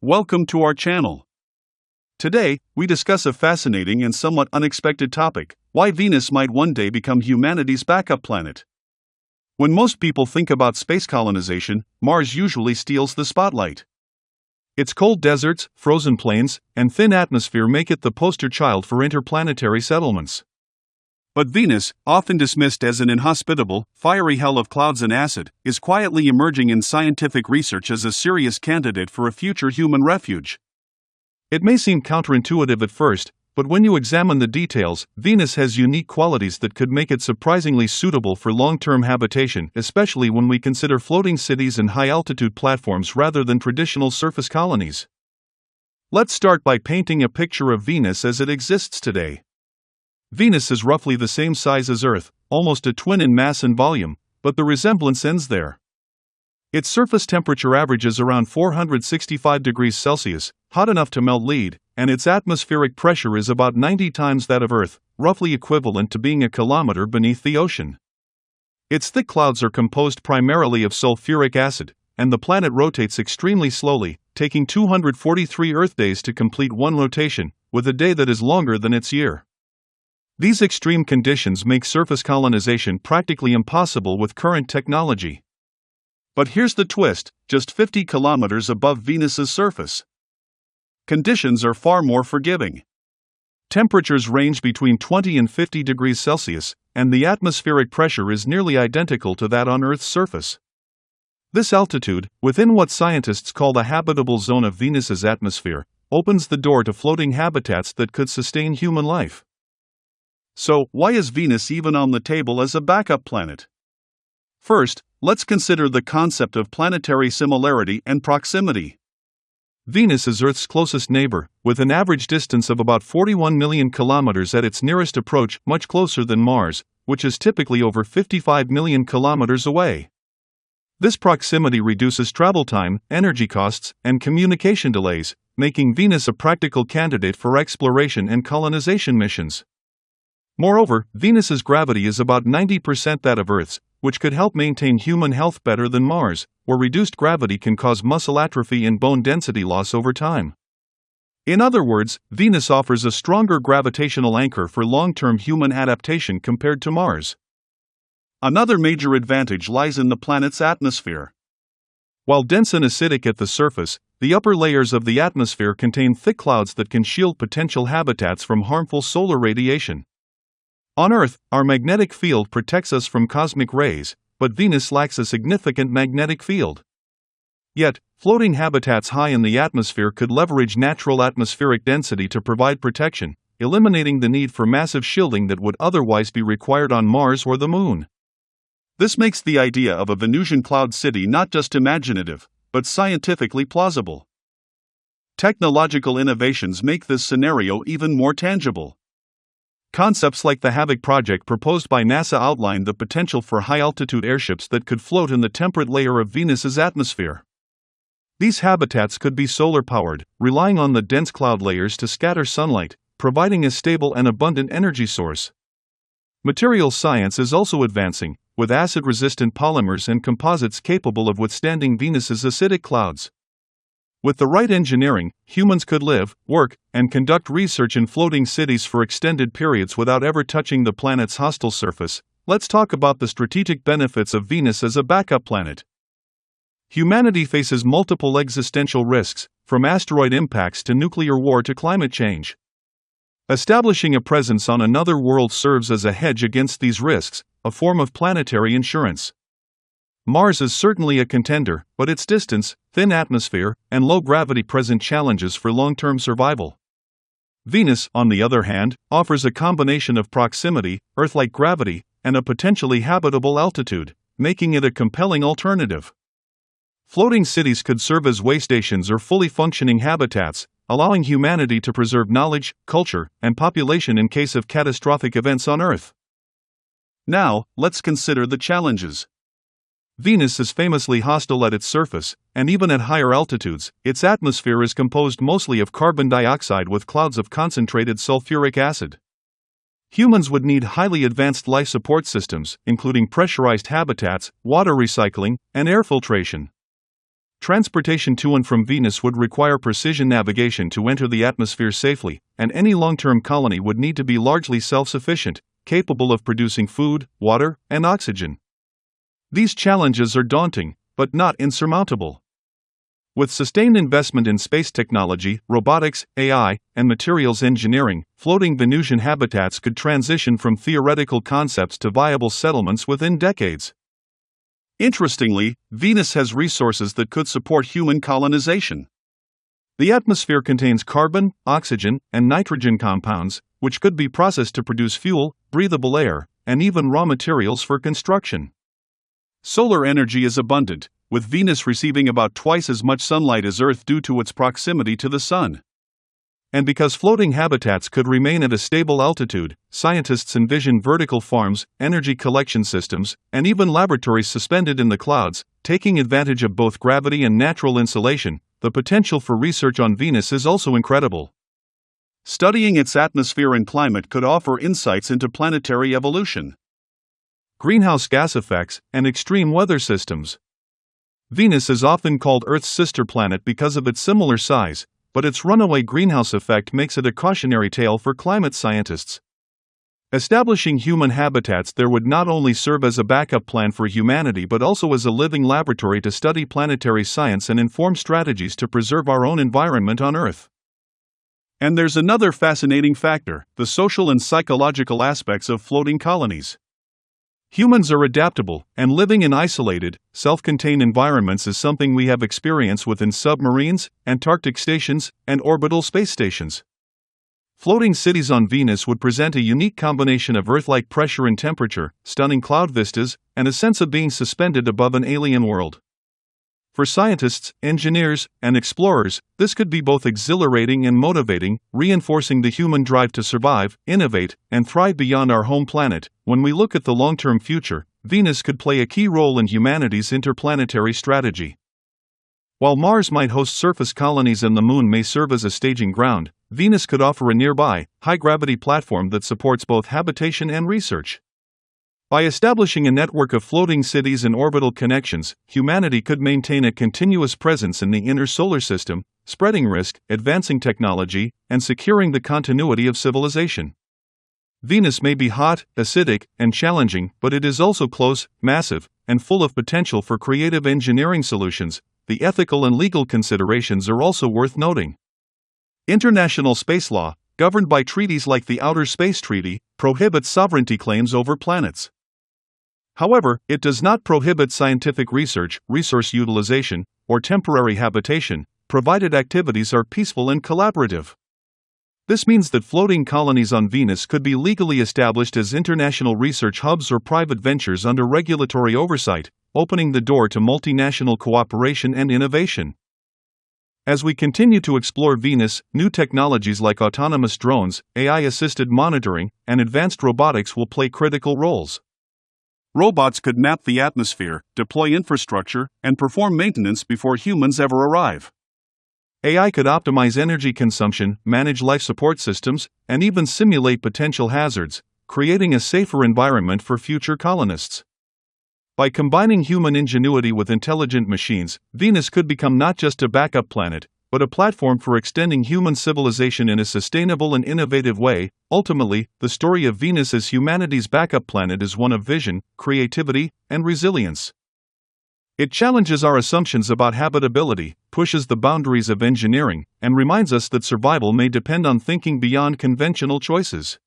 Welcome to our channel. Today, we discuss a fascinating and somewhat unexpected topic: why Venus might one day become humanity's backup planet. When most people think about space colonization, Mars usually steals the spotlight. Its cold deserts, frozen plains, and thin atmosphere make it the poster child for interplanetary settlements. But Venus, often dismissed as an inhospitable, fiery hell of clouds and acid, is quietly emerging in scientific research as a serious candidate for a future human refuge. It may seem counterintuitive at first, but when you examine the details, Venus has unique qualities that could make it surprisingly suitable for long-term habitation, especially when we consider floating cities and high-altitude platforms rather than traditional surface colonies. Let's start by painting a picture of Venus as it exists today. Venus is roughly the same size as Earth, almost a twin in mass and volume, but the resemblance ends there. Its surface temperature averages around 465 degrees Celsius, hot enough to melt lead, and its atmospheric pressure is about 90 times that of Earth, roughly equivalent to being a kilometer beneath the ocean. Its thick clouds are composed primarily of sulfuric acid, and the planet rotates extremely slowly, taking 243 Earth days to complete one rotation, with a day that is longer than its year. These extreme conditions make surface colonization practically impossible with current technology. But here's the twist: just 50 kilometers above Venus's surface, conditions are far more forgiving. Temperatures range between 20 and 50 degrees Celsius, and the atmospheric pressure is nearly identical to that on Earth's surface. This altitude, within what scientists call the habitable zone of Venus's atmosphere, opens the door to floating habitats that could sustain human life. So, why is Venus even on the table as a backup planet? First, let's consider the concept of planetary similarity and proximity. Venus is Earth's closest neighbor, with an average distance of about 41 million kilometers at its nearest approach, much closer than Mars, which is typically over 55 million kilometers away. This proximity reduces travel time, energy costs, and communication delays, making Venus a practical candidate for exploration and colonization missions. Moreover, Venus's gravity is about 90% that of Earth's, which could help maintain human health better than Mars, where reduced gravity can cause muscle atrophy and bone density loss over time. In other words, Venus offers a stronger gravitational anchor for long-term human adaptation compared to Mars. Another major advantage lies in the planet's atmosphere. While dense and acidic at the surface, the upper layers of the atmosphere contain thick clouds that can shield potential habitats from harmful solar radiation. On Earth, our magnetic field protects us from cosmic rays, but Venus lacks a significant magnetic field. Yet, floating habitats high in the atmosphere could leverage natural atmospheric density to provide protection, eliminating the need for massive shielding that would otherwise be required on Mars or the Moon. This makes the idea of a Venusian cloud city not just imaginative, but scientifically plausible. Technological innovations make this scenario even more tangible. Concepts like the Havoc project proposed by NASA outlined the potential for high-altitude airships that could float in the temperate layer of Venus's atmosphere. These habitats could be solar-powered, relying on the dense cloud layers to scatter sunlight, providing a stable and abundant energy source. Materials science is also advancing, with acid-resistant polymers and composites capable of withstanding Venus's acidic clouds. With the right engineering, humans could live, work, and conduct research in floating cities for extended periods without ever touching the planet's hostile surface. Let's talk about the strategic benefits of Venus as a backup planet. Humanity faces multiple existential risks, from asteroid impacts to nuclear war to climate change. Establishing a presence on another world serves as a hedge against these risks, a form of planetary insurance. Mars is certainly a contender, but its distance, thin atmosphere, and low gravity present challenges for long-term survival. Venus, on the other hand, offers a combination of proximity, Earth-like gravity, and a potentially habitable altitude, making it a compelling alternative. Floating cities could serve as way stations or fully functioning habitats, allowing humanity to preserve knowledge, culture, and population in case of catastrophic events on Earth. Now, let's consider the challenges. Venus is famously hostile at its surface, and even at higher altitudes, its atmosphere is composed mostly of carbon dioxide with clouds of concentrated sulfuric acid. Humans would need highly advanced life support systems, including pressurized habitats, water recycling, and air filtration. Transportation to and from Venus would require precision navigation to enter the atmosphere safely, and any long-term colony would need to be largely self-sufficient, capable of producing food, water, and oxygen. These challenges are daunting, but not insurmountable. With sustained investment in space technology, robotics, AI, and materials engineering, floating Venusian habitats could transition from theoretical concepts to viable settlements within decades. Interestingly, Venus has resources that could support human colonization. The atmosphere contains carbon, oxygen, and nitrogen compounds, which could be processed to produce fuel, breathable air, and even raw materials for construction. Solar energy is abundant, with Venus receiving about twice as much sunlight as Earth due to its proximity to the Sun. And because floating habitats could remain at a stable altitude, scientists envision vertical farms, energy collection systems, and even laboratories suspended in the clouds, taking advantage of both gravity and natural insulation. The potential for research on Venus is also incredible. Studying its atmosphere and climate could offer insights into planetary evolution, greenhouse gas effects, and extreme weather systems. Venus is often called Earth's sister planet because of its similar size, but its runaway greenhouse effect makes it a cautionary tale for climate scientists. Establishing human habitats there would not only serve as a backup plan for humanity but also as a living laboratory to study planetary science and inform strategies to preserve our own environment on Earth. And there's another fascinating factor: the social and psychological aspects of floating colonies. Humans are adaptable, and living in isolated, self-contained environments is something we have experience with in submarines, Antarctic stations, and orbital space stations. Floating cities on Venus would present a unique combination of Earth-like pressure and temperature, stunning cloud vistas, and a sense of being suspended above an alien world. For scientists, engineers, and explorers, this could be both exhilarating and motivating, reinforcing the human drive to survive, innovate, and thrive beyond our home planet. When we look at the long-term future, Venus could play a key role in humanity's interplanetary strategy. While Mars might host surface colonies and the Moon may serve as a staging ground, Venus could offer a nearby, high-gravity platform that supports both habitation and research. By establishing a network of floating cities and orbital connections, humanity could maintain a continuous presence in the inner solar system, spreading risk, advancing technology, and securing the continuity of civilization. Venus may be hot, acidic, and challenging, but it is also close, massive, and full of potential for creative engineering solutions. The ethical and legal considerations are also worth noting. International space law, governed by treaties like the Outer Space Treaty, prohibits sovereignty claims over planets. However, it does not prohibit scientific research, resource utilization, or temporary habitation, provided activities are peaceful and collaborative. This means that floating colonies on Venus could be legally established as international research hubs or private ventures under regulatory oversight, opening the door to multinational cooperation and innovation. As we continue to explore Venus, new technologies like autonomous drones, AI-assisted monitoring, and advanced robotics will play critical roles. Robots could map the atmosphere, deploy infrastructure, and perform maintenance before humans ever arrive. AI could optimize energy consumption, manage life support systems, and even simulate potential hazards, creating a safer environment for future colonists. By combining human ingenuity with intelligent machines, Venus could become not just a backup planet, but a platform for extending human civilization in a sustainable and innovative way. Ultimately, the story of Venus as humanity's backup planet is one of vision, creativity, and resilience. It challenges our assumptions about habitability, pushes the boundaries of engineering, and reminds us that survival may depend on thinking beyond conventional choices.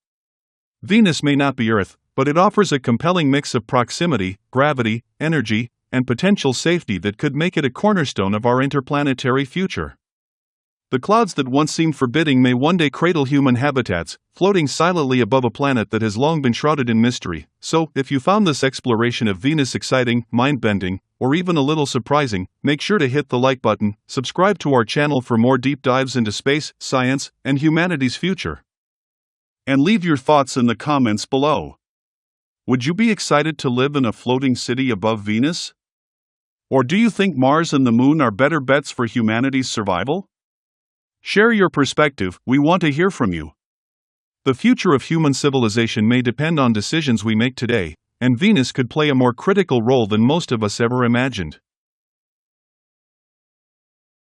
Venus may not be Earth, but it offers a compelling mix of proximity, gravity, energy, and potential safety that could make it a cornerstone of our interplanetary future. The clouds that once seemed forbidding may one day cradle human habitats, floating silently above a planet that has long been shrouded in mystery. So, if you found this exploration of Venus exciting, mind-bending, or even a little surprising, make sure to hit the like button, subscribe to our channel for more deep dives into space, science, and humanity's future. And leave your thoughts in the comments below. Would you be excited to live in a floating city above Venus? Or do you think Mars and the Moon are better bets for humanity's survival? Share your perspective, we want to hear from you. The future of human civilization may depend on decisions we make today, and Venus could play a more critical role than most of us ever imagined.